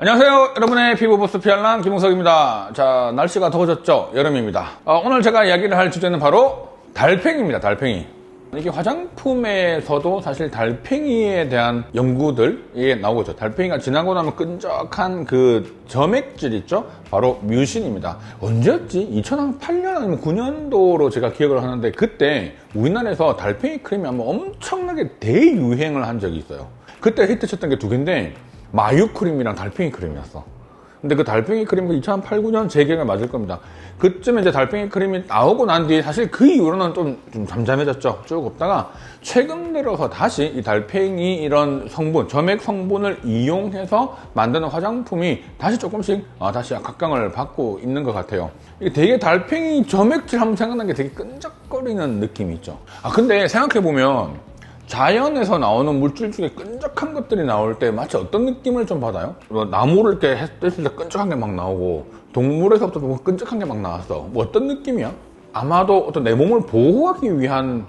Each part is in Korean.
안녕하세요. 여러분의 피부보스 피알람 김홍석입니다. 자, 날씨가 더워졌죠? 여름입니다. 오늘 제가 이야기를 할 주제는 바로 달팽이입니다. 달팽이. 이게 화장품에서도 사실 달팽이에 대한 연구들이 나오죠. 달팽이가 지나고 나면 끈적한 그 점액질 있죠? 바로 뮤신입니다. 언제였지? 2008년 아니면 9년도로 제가 기억을 하는데 그때 우리나라에서 달팽이 크림이 한번 엄청나게 대유행을 한 적이 있어요. 그때 히트쳤던 게 두 개인데 마유 크림이랑 달팽이 크림이었어. 근데 그 달팽이 크림이 2008, 9년 제 기억에 맞을 겁니다. 그쯤에 이제 달팽이 크림이 나오고 난 뒤에 사실 그 이후로는 좀 잠잠해졌죠. 쭉 없다가 최근 들어서 다시 이 달팽이 이런 성분, 점액 성분을 이용해서 만드는 화장품이 다시 조금씩 다시 각광을 받고 있는 것 같아요. 이게 되게 달팽이 점액질 하면 생각나는 게 되게 끈적거리는 느낌이 있죠. 근데 생각해보면 자연에서 나오는 물질 중에 끈적한 것들이 나올 때 마치 어떤 느낌을 좀 받아요? 나무를 이렇게 했을 때 끈적한 게 막 나오고 동물에서부터 뭐 끈적한 게 막 나왔어. 뭐 어떤 느낌이야? 아마도 어떤 내 몸을 보호하기 위한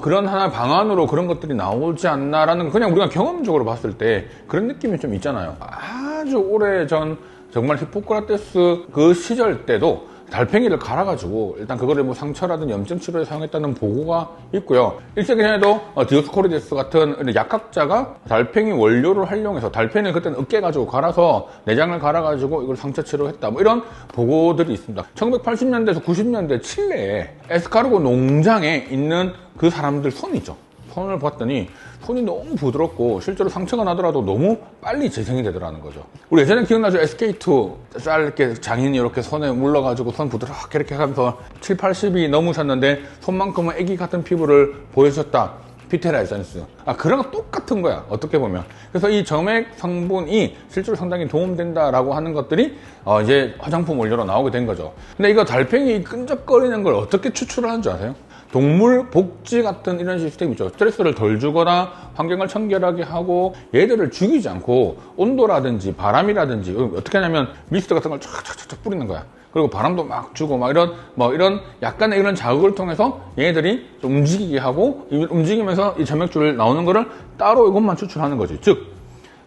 그런 하나의 방안으로 그런 것들이 나오지 않나라는 그냥 우리가 경험적으로 봤을 때 그런 느낌이 좀 있잖아요. 아주 오래전 정말 히포크라테스 그 시절 때도 달팽이를 갈아가지고 일단 그거를 뭐 상처라든 염증 치료에 사용했다는 보고가 있고요. 일세기 전에도 디오스코리데스 같은 약학자가 달팽이 원료를 활용해서 달팽이를 그때는 으깨가지고 갈아서 내장을 갈아가지고 이걸 상처 치료했다. 뭐 이런 보고들이 있습니다. 1980년대에서 90년대 칠레에 에스카르고 농장에 있는 그 사람들 손이죠. 손을 봤더니 손이 너무 부드럽고 실제로 상처가 나더라도 너무 빨리 재생이 되더라는 거죠. 우리 예전에 기억나죠? SK2 쌀 이렇게 장인이 이렇게 손에 물러가지고 손 부드럽게 이렇게 하면서 7, 80이 넘으셨는데 손만큼은 애기 같은 피부를 보여주셨다. 피테라 에센스. 그런 거 똑같은 거야. 어떻게 보면. 그래서 이 점액 성분이 실제로 상당히 도움된다라고 하는 것들이 이제 화장품 원료로 나오게 된 거죠. 근데 이거 달팽이 끈적거리는 걸 어떻게 추출하는 줄 아세요? 동물 복지 같은 이런 시스템이 있죠. 스트레스를 덜 주거나 환경을 청결하게 하고 얘들을 죽이지 않고 온도라든지 바람이라든지 어떻게 하냐면 미스트 같은 걸 쫙쫙쫙 뿌리는 거야. 그리고 바람도 막 주고 막 이런 약간의 이런 자극을 통해서 얘네들이 좀 움직이게 하고 움직이면서 이 점액줄 나오는 거를 따로 이것만 추출하는 거지. 즉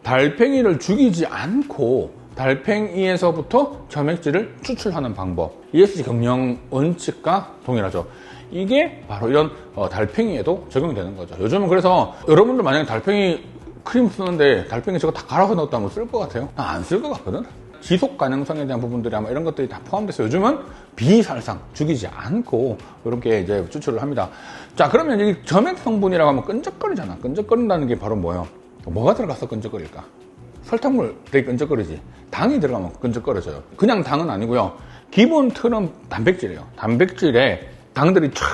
달팽이를 죽이지 않고 달팽이에서부터 점액질을 추출하는 방법. ESG 경영 원칙과 동일하죠. 이게 바로 이런 달팽이에도 적용이 되는 거죠. 요즘은 그래서 여러분들 만약에 달팽이 크림 쓰는데 달팽이 저거 다 갈아서 넣었다면 쓸 것 같아요? 안 쓸 것 같거든? 지속 가능성에 대한 부분들이 아마 이런 것들이 다 포함돼서 요즘은 비살상 죽이지 않고 이렇게 이제 추출을 합니다. 자, 그러면 이 점액 성분이라고 하면 끈적거리잖아. 끈적거린다는 게 바로 뭐예요? 뭐가 들어가서 끈적거릴까? 설탕물 되게 끈적거리지. 당이 들어가면 끈적거려져요. 그냥 당은 아니고요. 기본 틀은 단백질이에요. 단백질에 당들이 쫙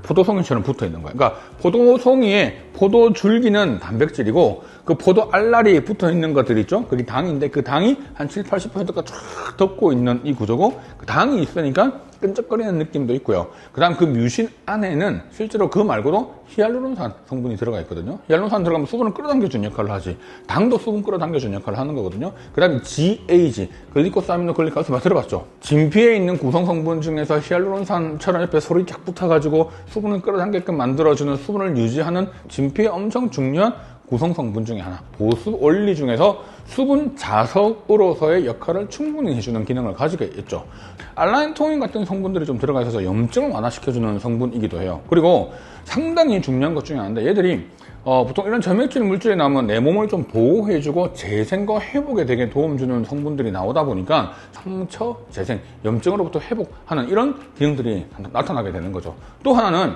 포도송이처럼 붙어 있는 거예요. 그러니까 포도송이에 포도줄기는 단백질이고 그 포도 알알이 붙어 있는 것들 있죠? 그게 당인데 그 당이 한 7, 80%가 쫙 덮고 있는 이 구조고 그 당이 있으니까 끈적거리는 느낌도 있고요. 그 다음 그 뮤신 안에는 실제로 그 말고도 히알루론산 성분이 들어가 있거든요. 히알루론산 들어가면 수분을 끌어당겨주는 역할을 하지. 당도 수분 끌어당겨주는 역할을 하는 거거든요. 그 다음에 GAG, 글리코사미노글리카스 들어봤죠? 진피에 있는 구성성분 중에서 히알루론산처럼 옆에 솔이 쫙 붙어가지고 수분을 끌어당게끔 만들어주는 수분을 유지하는 진피에 엄청 중요한 구성성분 중에 하나. 보습 원리 중에서 수분 자석으로서의 역할을 충분히 해주는 기능을 가지고 있죠. 알라닌토인 같은 성분들이 좀 들어가 있어서 염증을 완화시켜주는 성분이기도 해요. 그리고 상당히 중요한 것 중에 하나인데 얘들이 보통 이런 점액질 물질이 나오면 내 몸을 좀 보호해주고 재생과 회복에 되게 도움 주는 성분들이 나오다 보니까 상처, 재생, 염증으로부터 회복하는 이런 기능들이 나타나게 되는 거죠. 또 하나는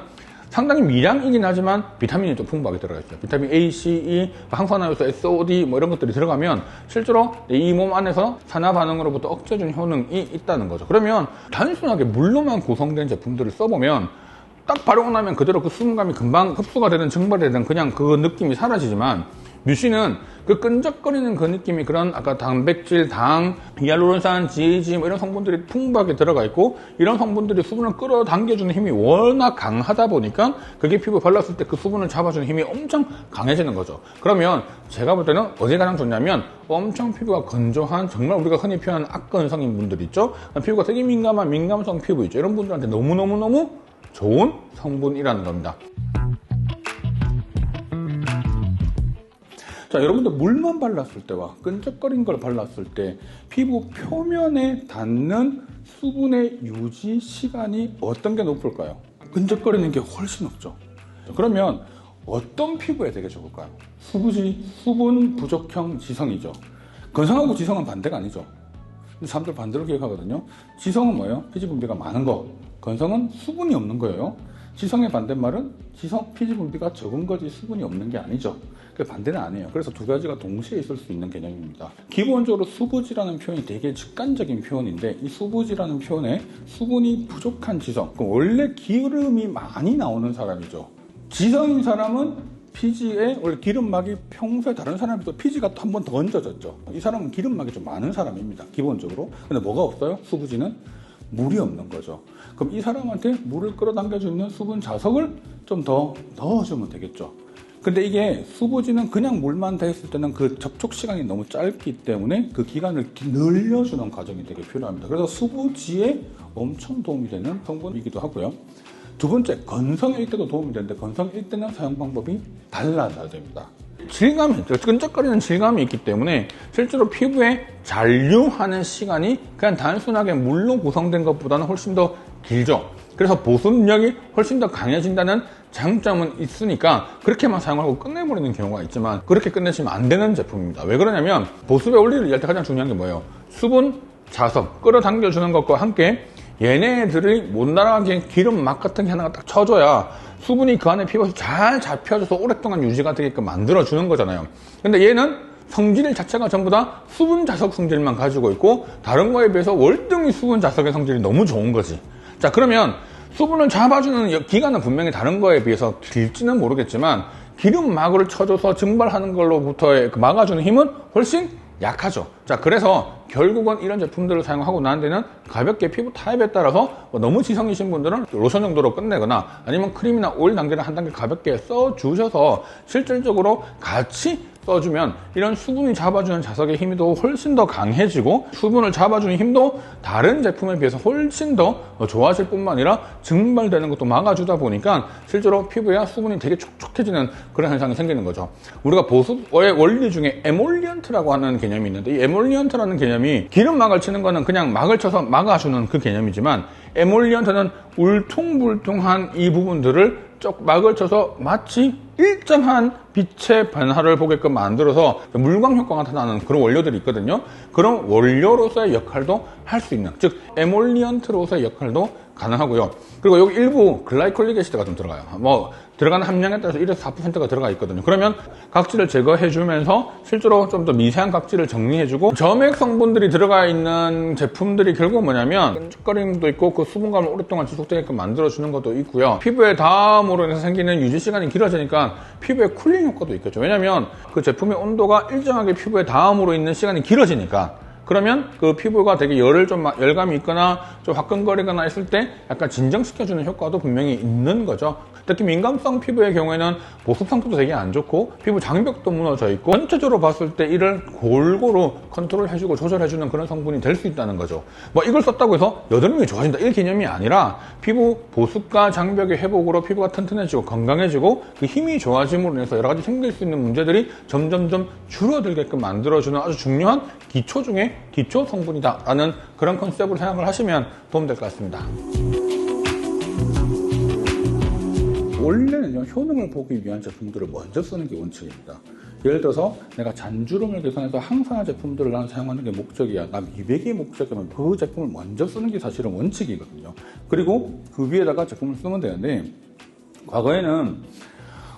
상당히 미량이긴 하지만 비타민이 좀 풍부하게 들어가 있어요. 비타민 A, C, E, 항산화효소, SOD 뭐 이런 것들이 들어가면 실제로 이 몸 안에서 산화 반응으로부터 억제해주는 효능이 있다는 거죠. 그러면 단순하게 물로만 구성된 제품들을 써보면 딱 바르고 나면 그대로 그 수분감이 금방 흡수가 되든 증발이 되든 그냥 그 느낌이 사라지지만 뮤신은 그 끈적거리는 그 느낌이 그런 아까 단백질, 당, 히알루론산, GAG 뭐 이런 성분들이 풍부하게 들어가 있고 이런 성분들이 수분을 끌어당겨주는 힘이 워낙 강하다 보니까 그게 피부에 발랐을 때 그 수분을 잡아주는 힘이 엄청 강해지는 거죠. 그러면 제가 볼 때는 어디 가장 좋냐면 엄청 피부가 건조한 정말 우리가 흔히 표현하는 악건성인 분들 있죠. 피부가 되게 민감한 민감성 피부 있죠. 이런 분들한테 너무너무너무 좋은 성분이라는 겁니다. 자, 여러분들 물만 발랐을 때와 끈적거린 걸 발랐을 때 피부 표면에 닿는 수분의 유지 시간이 어떤 게 높을까요? 끈적거리는 게 훨씬 높죠. 그러면 어떤 피부에 되게 좋을까요? 수부지, 수분 부족형 지성이죠. 건성하고 지성은 반대가 아니죠. 사람들 반대로 기억하거든요. 지성은 뭐예요? 피지 분비가 많은 거. 건성은 수분이 없는 거예요. 지성의 반대말은 지성 피지 분비가 적은 거지 수분이 없는 게 아니죠. 그 반대는 아니에요. 그래서 두 가지가 동시에 있을 수 있는 개념입니다. 기본적으로 수부지라는 표현이 되게 직관적인 표현인데 이 수부지라는 표현에 수분이 부족한 지성, 원래 기름이 많이 나오는 사람이죠. 지성인 사람은 피지에 원래 기름막이 평소에 다른 사람에 비해서 피지가 또 한 번 더 얹어졌죠. 이 사람은 기름막이 좀 많은 사람입니다. 기본적으로. 근데 뭐가 없어요? 수부지는 물이 없는 거죠. 그럼 이 사람한테 물을 끌어당겨주는 수분 자석을 좀 더 넣어주면 되겠죠. 근데 이게 수부지는 그냥 물만 돼 있을 때는 그 접촉 시간이 너무 짧기 때문에 그 기간을 늘려주는 과정이 되게 필요합니다. 그래서 수부지에 엄청 도움이 되는 성분이기도 하고요. 두 번째, 건성일 때도 도움이 되는데 건성일 때는 사용 방법이 달라져야 됩니다. 질감이, 끈적거리는 질감이 있기 때문에 실제로 피부에 잔류하는 시간이 그냥 단순하게 물로 구성된 것보다는 훨씬 더 길죠. 그래서 보습력이 훨씬 더 강해진다는 장점은 있으니까 그렇게만 사용하고 끝내버리는 경우가 있지만 그렇게 끝내시면 안 되는 제품입니다. 왜 그러냐면 보습의 원리를 이해할 때 가장 중요한 게 뭐예요? 수분, 자석, 끌어당겨주는 것과 함께 얘네들이 못 날아가게 기름막 같은 게 하나가 딱 쳐줘야 수분이 그 안에 피부에 잘 잡혀져서 오랫동안 유지가 되게끔 만들어주는 거잖아요. 근데 얘는 성질 자체가 전부 다 수분 자석 성질만 가지고 있고 다른 거에 비해서 월등히 수분 자석의 성질이 너무 좋은 거지. 자, 그러면 수분을 잡아주는 기간은 분명히 다른 거에 비해서 길지는 모르겠지만 기름막을 쳐줘서 증발하는 걸로부터의 그 막아주는 힘은 훨씬 약하죠. 자, 그래서 결국은 이런 제품들을 사용하고 난 데는 가볍게 피부 타입에 따라서 너무 지성이신 분들은 로션 정도로 끝내거나 아니면 크림이나 오일 단계를 한 단계 가볍게 써주셔서 실질적으로 같이 써주면 이런 수분이 잡아주는 자석의 힘이 더 훨씬 더 강해지고 수분을 잡아주는 힘도 다른 제품에 비해서 훨씬 더 좋아질 뿐만 아니라 증발되는 것도 막아주다 보니까 실제로 피부에 수분이 되게 촉촉해지는 그런 현상이 생기는 거죠. 우리가 보습의 원리 중에 에몰리언트라고 하는 개념이 있는데 이 에몰리언트라는 개념이 기름막을 치는 거는 그냥 막을 쳐서 막아주는 그 개념이지만 에몰리언트는 울퉁불퉁한 이 부분들을 쪽 막을 쳐서 마치 일정한 빛의 변화를 보게끔 만들어서 물광 효과가 나타나는 그런 원료들이 있거든요. 그런 원료로서의 역할도 할 수 있는, 즉 에몰리언트로서의 역할도 가능하고요. 그리고 여기 일부 글라이콜릭 애시드가 좀 들어가요. 뭐 들어가는 함량에 따라서 1에서 4%가 들어가 있거든요. 그러면 각질을 제거해주면서 실제로 좀 더 미세한 각질을 정리해주고 점액 성분들이 들어가 있는 제품들이 결국 뭐냐면 끈적거림도 있고 그 수분감을 오랫동안 지속되게끔 만들어주는 것도 있고요. 피부에 닿음으로 인해서 생기는 유지 시간이 길어지니까 피부에 쿨링 효과도 있겠죠. 왜냐면 그 제품의 온도가 일정하게 피부에 닿음으로 있는 시간이 길어지니까 그러면 그 피부가 되게 열감이 있거나 좀 화끈거리거나 했을 때 약간 진정시켜주는 효과도 분명히 있는 거죠. 특히 민감성 피부의 경우에는 보습 상태도 되게 안 좋고 피부 장벽도 무너져 있고 전체적으로 봤을 때 이를 골고루 컨트롤해주고 조절해주는 그런 성분이 될 수 있다는 거죠. 뭐 이걸 썼다고 해서 여드름이 좋아진다 이 개념이 아니라 피부 보습과 장벽의 회복으로 피부가 튼튼해지고 건강해지고 그 힘이 좋아짐으로 인해서 여러 가지 생길 수 있는 문제들이 점점점 줄어들게끔 만들어주는 아주 중요한 기초 중에 기초 성분이다 라는 그런 컨셉으로 생각을 하시면 도움될 것 같습니다. 원래는 효능을 보기 위한 제품들을 먼저 쓰는 게 원칙입니다. 예를 들어서 내가 잔주름을 개선해서 항산화 제품들을 난 사용하는 게 목적이야, 나 미백이 목적이면 그 제품을 먼저 쓰는 게 사실은 원칙이거든요. 그리고 그 위에다가 제품을 쓰면 되는데 과거에는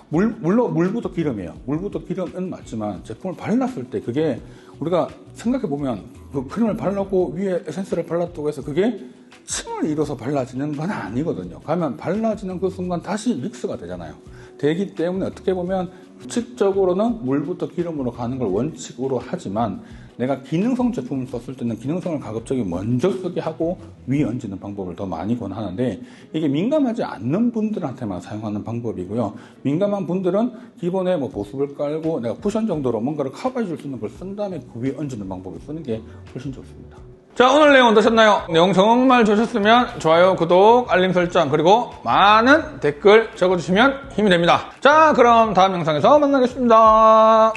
물부터 기름이에요. 물부터 기름은 맞지만 제품을 발랐을 때 그게 우리가 생각해보면 그 크림을 발랐고 위에 에센스를 발랐다고 해서 그게 층을 이뤄서 발라지는 건 아니거든요. 그러면 발라지는 그 순간 다시 믹스가 되잖아요. 되기 때문에 어떻게 보면 규칙적으로는 물부터 기름으로 가는 걸 원칙으로 하지만 내가 기능성 제품을 썼을 때는 기능성을 가급적이 먼저 쓰게 하고 위에 얹는 방법을 더 많이 권하는데 이게 민감하지 않는 분들한테만 사용하는 방법이고요. 민감한 분들은 기본에 뭐 보습을 깔고 내가 쿠션 정도로 뭔가를 커버해 줄 수 있는 걸 쓴 다음에 그 위에 얹는 방법을 쓰는 게 훨씬 좋습니다. 자, 오늘 내용 어떠셨나요? 내용 정말 좋으셨으면 좋아요, 구독, 알림 설정 그리고 많은 댓글 적어주시면 힘이 됩니다. 자, 그럼 다음 영상에서 만나겠습니다.